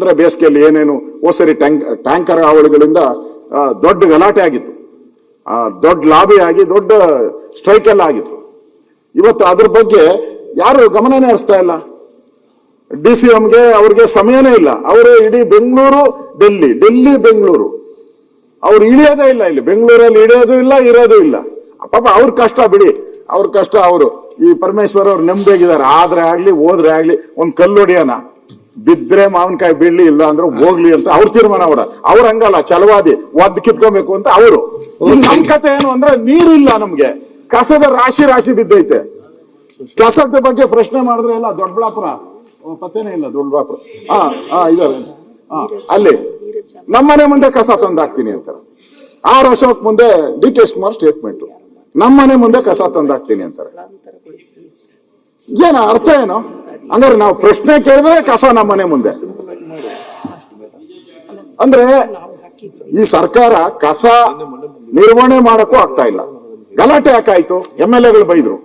ಅಂದ್ರೆ ಬೇಸಿಗೆಯಲ್ಲಿ ಏನೇನು ಓಸರಿ ಟ್ಯಾಂಕರ್ ಹಾವಳಿಗಳಿಂದ ದೊಡ್ಡ ಗಲಾಟೆ ಆಗಿತ್ತು, ದೊಡ್ಡ ಲಾಬಿ ಆಗಿ ದೊಡ್ಡ ಸ್ಟ್ರೈಕ್ ಎಲ್ಲ ಆಗಿತ್ತು. ಇವತ್ತು ಅದ್ರ ಬಗ್ಗೆ ಯಾರು ಗಮನನೇ ಹರಿಸ್ತಾ ಇಲ್ಲ. DCMಗೆ ಅವ್ರಿಗೆ ಸಮಯನೇ ಇಲ್ಲ. ಅವರು ಇಡೀ ಬೆಂಗಳೂರು ಡೆಲ್ಲಿ ಬೆಂಗಳೂರು ಅವ್ರು ಇಳಿಯೋದೇ ಇಲ್ಲ. ಇಲ್ಲಿ ಬೆಂಗಳೂರಲ್ಲಿ ಇಳಿಯೋದು ಇಲ್ಲ, ಇರೋದು ಇಲ್ಲ. ಪಾಪ ಅವ್ರ ಕಷ್ಟ ಬಿಡಿ, ಅವ್ರ ಕಷ್ಟ. ಅವರು ಈ ಪರಮೇಶ್ವರ್ ಅವ್ರು ನೆಮ್ಮದಿಯಾಗಿದ್ದಾರೆ. ಆದ್ರೆ ಆಗ್ಲಿ ಹೋದ್ರೆ ಆಗ್ಲಿ ಒಂದ್ ಕಲ್ಲೊಡಿಯೋಣ, ಬಿದ್ರೆ ಮಾವಿನಕಾಯಿ ಬೀಳ್ಲಿ, ಇಲ್ಲ ಅಂದ್ರೆ ಹೋಗ್ಲಿ ಅಂತ ಅವ್ರ ತೀರ್ಮಾನ ಮಾಡ. ಅವ್ರ ಹಂಗಲ್ಲ, ಛಲವಾದಿ ಒದ್ದು ಕಿತ್ಕೊಬೇಕು ಅಂತ ಅವರು. ನಮ್ ಕತೆ ಏನು ಅಂದ್ರೆ ನೀರು ಇಲ್ಲ ನಮ್ಗೆ, ಕಸದ ರಾಶಿ ಬಿದ್ದೈತೆ. ಕಸದ ಬಗ್ಗೆ ಪ್ರಶ್ನೆ ಮಾಡಿದ್ರೆ ಎಲ್ಲ ದೊಡ್ಡಬಳ್ಳಾಪುರ ಪತ್ತೇನೇ ಇಲ್ಲ. ದೊಡ್ಡಬಳ್ಳಾಪುರ ಇದಾರೆ ಅಲ್ಲಿ ನಮ್ಮನೆ ಮುಂದೆ ಕಸ ತಂದಾಕ್ತೀನಿ ಅಂತಾರೆ. ಅಶೋಕ್ ಮುಂದೆ DK ಶಿವಕುಮಾರ್ ಸ್ಟೇಟ್ಮೆಂಟ್, ನಮ್ಮನೆ ಮುಂದೆ ಕಸ ತಂದಾಕ್ತೀನಿ ಅಂತಾರೆ. ಏನ ಅರ್ಥ ಏನು? ಅಂದ್ರೆ ನಾವು ಪ್ರಶ್ನೆ ಕೇಳಿದ್ರೆ ಕಸ ನಮ್ಮನೆ ಮುಂದೆ. ಅಂದ್ರೆ ಈ ಸರ್ಕಾರ ಕಸ ನಿರ್ವಹಣೆ ಮಾಡಕ್ಕೂ ಆಗ್ತಾ ಇಲ್ಲ. ಗಲಾಟೆ ಯಾಕಾಯ್ತು? MLAಗಳು ಬೈದ್ರು.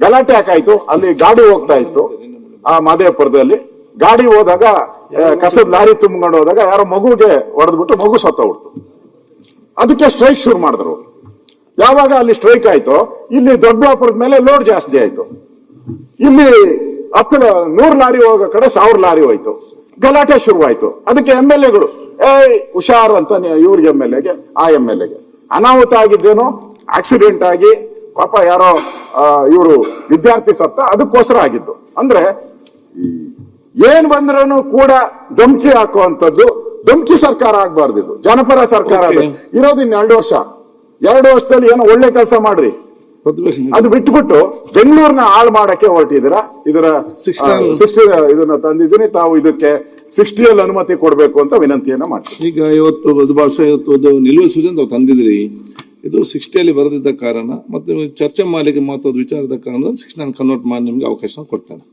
ಗಲಾಟೆ ಯಾಕಾಯ್ತು? ಅಲ್ಲಿ ಗಾಡಿ ಹೋಗ್ತಾ ಇತ್ತು ಮಾದೇವಪುರದಲ್ಲಿ. ಗಾಡಿ ಹೋದಾಗ ಕಸದ ಲಾರಿ ತುಂಬಿಕೊಂಡು ಹೋದಾಗ ಯಾರೋ ಮಗುಗೆ ಹೊಡೆದ್ಬಿಟ್ಟು ಮಗು ಸತ್ತೋಗ್ಬಿಡ್ತು. ಅದಕ್ಕೆ ಸ್ಟ್ರೈಕ್ ಶುರು ಮಾಡಿದ್ರು. ಯಾವಾಗ ಅಲ್ಲಿ ಸ್ಟ್ರೈಕ್ ಆಯ್ತು, ಇಲ್ಲಿ ದೊಡ್ಡಬಳ್ಳಾಪುರದ ಮೇಲೆ ಲೋಡ್ ಜಾಸ್ತಿ ಆಯ್ತು. ಇಲ್ಲಿ 100 ಲಾರಿ ಹೋಗೋ ಕಡೆ 1000 ಲಾರಿ ಹೋಯ್ತು. ಗಲಾಟೆ ಶುರುವಾಯ್ತು. ಅದಕ್ಕೆ MLAಗಳು ಹುಷಾರ್ ಅಂತ ಇವ್ರಿಗೆ MLAಗೆ MLAಗೆ ಅನಾಹುತ ಆಗಿದ್ದೇನೋ, ಆಕ್ಸಿಡೆಂಟ್ ಆಗಿ ಪಾಪ ಯಾರೋ ಇವರು ವಿದ್ಯಾರ್ಥಿ ಸತ್ತ, ಅದಕ್ಕೋಸ್ಕರ ಆಗಿದ್ದು. ಅಂದ್ರೆ ಏನ್ ಬಂದ್ರೂ ಕೂಡ ಧಮಕಿ ಹಾಕುವಂಥದ್ದು. ಧಮಕಿ ಸರ್ಕಾರ ಆಗ್ಬಾರ್ದಿದ್ದು, ಜನಪರ ಸರ್ಕಾರ ಇರೋದು ಇನ್ನು 2 ವರ್ಷ. 2 ವರ್ಷದಲ್ಲಿ ಏನೋ ಒಳ್ಳೆ ಕೆಲಸ ಮಾಡ್ರಿ, ಅದು ಬಿಟ್ಬಿಟ್ಟು ಬೆಂಗಳೂರಿನ ಹಾಳು ಮಾಡಕ್ಕೆ ಹೊರಟಿದ್ದೀರಾ. ಇದರ 60 ಇದನ್ನ ತಂದಿದ್ದೀನಿ, ತಾವು ಇದಕ್ಕೆ 60 ಅನುಮತಿ ಕೊಡ್ಬೇಕು ಅಂತ ವಿನಂತಿಯನ್ನ ಮಾಡ್ತೀವಿ. ಈಗ ಇವತ್ತು ನಿಲುವಳಿ ಸೂಚನೆ ತಾವು ತಂದಿದ್ರಿ, ಇದು 60 ಬರೆದಿದ್ದ ಕಾರಣ ಮತ್ತೆ ಚರ್ಚೆ ಮಾಡಲಿಕ್ಕೆ ಮಹತ್ವದ ವಿಚಾರದ ಕಾರಣ 69 ಕನ್ವರ್ಟ್ ಮಾಡಿ ನಿಮ್ಗೆ ಅವಕಾಶ ಕೊಡ್ತೇನೆ.